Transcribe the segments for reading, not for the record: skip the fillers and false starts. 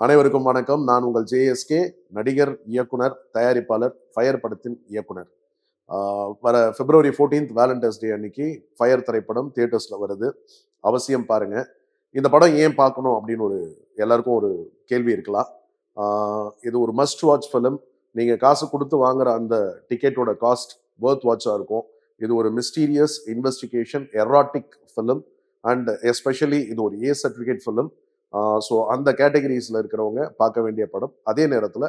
அனைவருக்கும் வணக்கம். நான் உங்கள் ஜேஎஸ்கே, நடிகர், இயக்குனர், தயாரிப்பாளர், ஃபயர் படத்தின் இயக்குனர். வர February 14th வேலண்டைன்ஸ் டே அன்னைக்கு ஃபயர் திரைப்படம் தியேட்டர்ஸ்ல வருது. அவசியம் பாருங்க. இந்த படம் ஏன் பார்க்கணும் அப்படின்னு எல்லாருக்கும் ஒரு கேள்வி இருக்கலாம். இது ஒரு மஸ்ட் வாட்ச் ஃபிலிம். நீங்க காசு கொடுத்து வாங்குற அந்த டிக்கெட்டோட காஸ்ட் வர்த் வாட்சா இருக்கும். இது ஒரு mysterious investigation erotic film and especially இது ஒரு ஏ சர்டிஃபிகேட் ஃபிலிம். ஸோ அந்த கேட்டகரிஸில் இருக்கிறவங்க பார்க்க வேண்டிய படம். அதே நேரத்தில்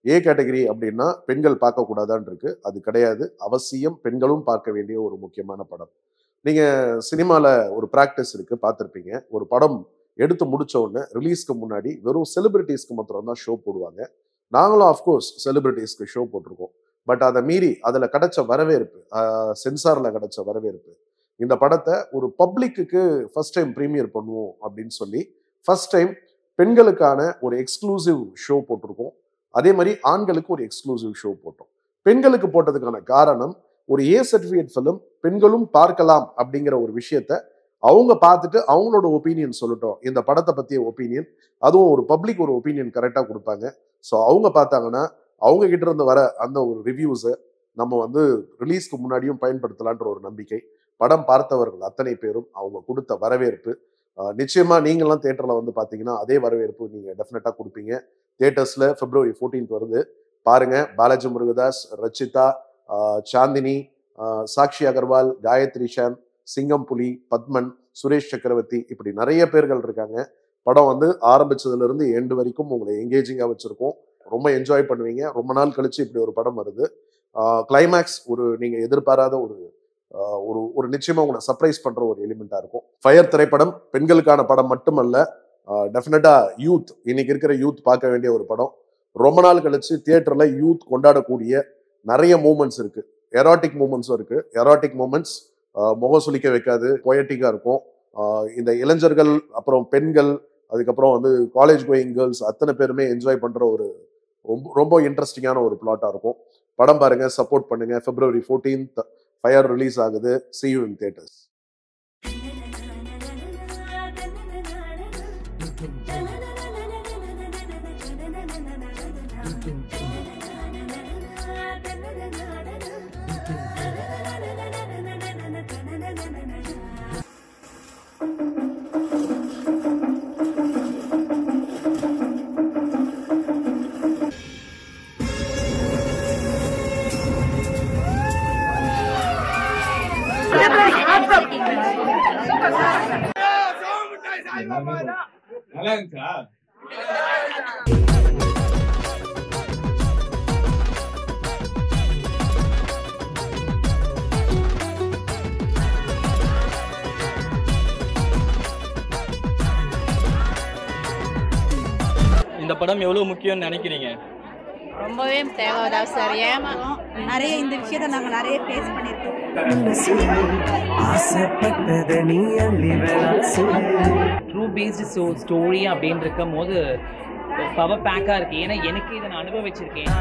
ஏ கேட்டகரி அப்படின்னா பெண்கள் பார்க்கக்கூடாதான்னு இருக்கு. அது கிடையாது. அவசியம் பெண்களும் பார்க்க வேண்டிய ஒரு முக்கியமான படம். நீங்கள் சினிமாவில் ஒரு ப்ராக்டிஸ் இருக்கு, பார்த்துருப்பீங்க. ஒரு படம் எடுத்து முடிச்ச உடனே ரிலீஸ்க்கு முன்னாடி வெறும் செலிபிரிட்டிஸ்க்கு மாத்திரம் தான் ஷோ போடுவாங்க. நாங்களும் ஆஃப்கோர்ஸ் செலிபிரிட்டிஸ்க்கு ஷோ போட்டிருக்கோம். பட் அதை மீறி அதில் கிடைச்ச வரவேற்பு, சென்சாரில் கிடைச்ச வரவேற்பு, இந்த படத்தை ஒரு பப்ளிக்கு ஃபர்ஸ்ட் டைம் ப்ரீமியர் பண்ணுவோம் அப்படின்னு சொல்லி ஃபர்ஸ்ட் டைம் பெண்களுக்கான ஒரு எக்ஸ்க்ளூசிவ் ஷோ போட்டிருக்கோம். அதே மாதிரி ஆண்களுக்கு ஒரு எக்ஸ்க்ளூசிவ் ஷோ போட்டோம். பெண்களுக்கு போட்டதுக்கான காரணம், ஒரு ஏ சர்டிஃபிகேட் ஃபிலிம் பெண்களும் பார்க்கலாம் அப்படிங்கிற ஒரு விஷயத்த அவங்க பார்த்துட்டு அவங்களோட ஒப்பீனியன் சொல்லட்டும். இந்த படத்தை பற்றிய ஒப்பீனியன், அதுவும் ஒரு பப்ளிக் ஒரு ஒப்பீனியன் கரெக்டாக கொடுப்பாங்க. ஸோ அவங்க பார்த்தாங்கன்னா அவங்க கிட்ட இருந்து வர அந்த ஒரு ரிவ்யூஸை நம்ம ரிலீஸ்க்கு முன்னாடியும் பயன்படுத்தலான்ற ஒரு நம்பிக்கை. படம் பார்த்தவர்கள் அத்தனை பேரும் அவங்க கொடுத்த வரவேற்பு, நிச்சயமா நீங்களாம் தியேட்டர்ல பார்த்தீங்கன்னா அதே வரவேற்பு நீங்க டெஃபினட்டா கொடுப்பீங்க. தியேட்டர்ஸ்ல February 14th வருது. பாருங்க. பாலாஜி முருகதாஸ், ரச்சிதா, சாந்தினி, சாக்ஷி அகர்வால், காயத்ரி ஷான், சிங்கம் புலி, பத்மன், சுரேஷ் சக்கரவர்த்தி, இப்படி நிறைய பேர்கள் இருக்காங்க. படம் ஆரம்பிச்சதுல இருந்து எண்டு வரைக்கும் உங்களை எங்கேஜிங்கா வச்சிருக்கோம். ரொம்ப என்ஜாய் பண்ணுவீங்க. ரொம்ப நாள் கழிச்சு இப்படி ஒரு படம் வருது. கிளைமேக்ஸ் நீங்க எதிர்பாராத ஒரு நிச்சயமா உங்களை சர்ப்ரைஸ் பண்ற ஒரு எலிமெண்டா இருக்கும். ஃபயர் திரைப்படம் பெண்களுக்கான படம் மட்டுமல்ல, டெஃபினட்டா யூத், இன்னைக்கு இருக்கிற யூத் பார்க்க வேண்டிய ஒரு படம். ரொம்ப நாள் கழிச்சு தியேட்டர்ல யூத் கொண்டாடக்கூடிய நிறைய மூமெண்ட்ஸ் இருக்கு. எராட்டிக் மூமெண்ட்ஸும் இருக்கு. எராட்டிக் மூமெண்ட்ஸ் முகம் சுளிக்க வைக்காது, பொயட்டிக்கா இருக்கும். இந்த இளைஞர்கள், அப்புறம் பெண்கள், அதுக்கப்புறம் காலேஜ் கோயிங் கேர்ள்ஸ் அத்தனை பேருமே என்ஜாய் பண்ற ஒரு ரொம்ப இன்ட்ரெஸ்டிங்கான ஒரு பிளாட்டா இருக்கும். படம் பாருங்க, சப்போர்ட் பண்ணுங்க. February 14th ஃபயர் ரிலீஸ் ஆகுது. See you in theaters. இந்த படம் எவ்வளவு முக்கியம்னு நினைக்கிறீங்க? ரொம்பவே தேவைதான் சார். ஏமாறும் நிறைய இந்த விஷயத்தை நாங்கள் நிறைய ஃபேஸ் பண்ணியிருக்கோம். ட்ரூ பேஸ்டு ஸ்டோரி அப்படின்னு இருக்கும் போது பவர் பேக்காக இருக்கு. ஏன்னா எனக்கு இதை நான் அனுபவிச்சிருக்கேன்.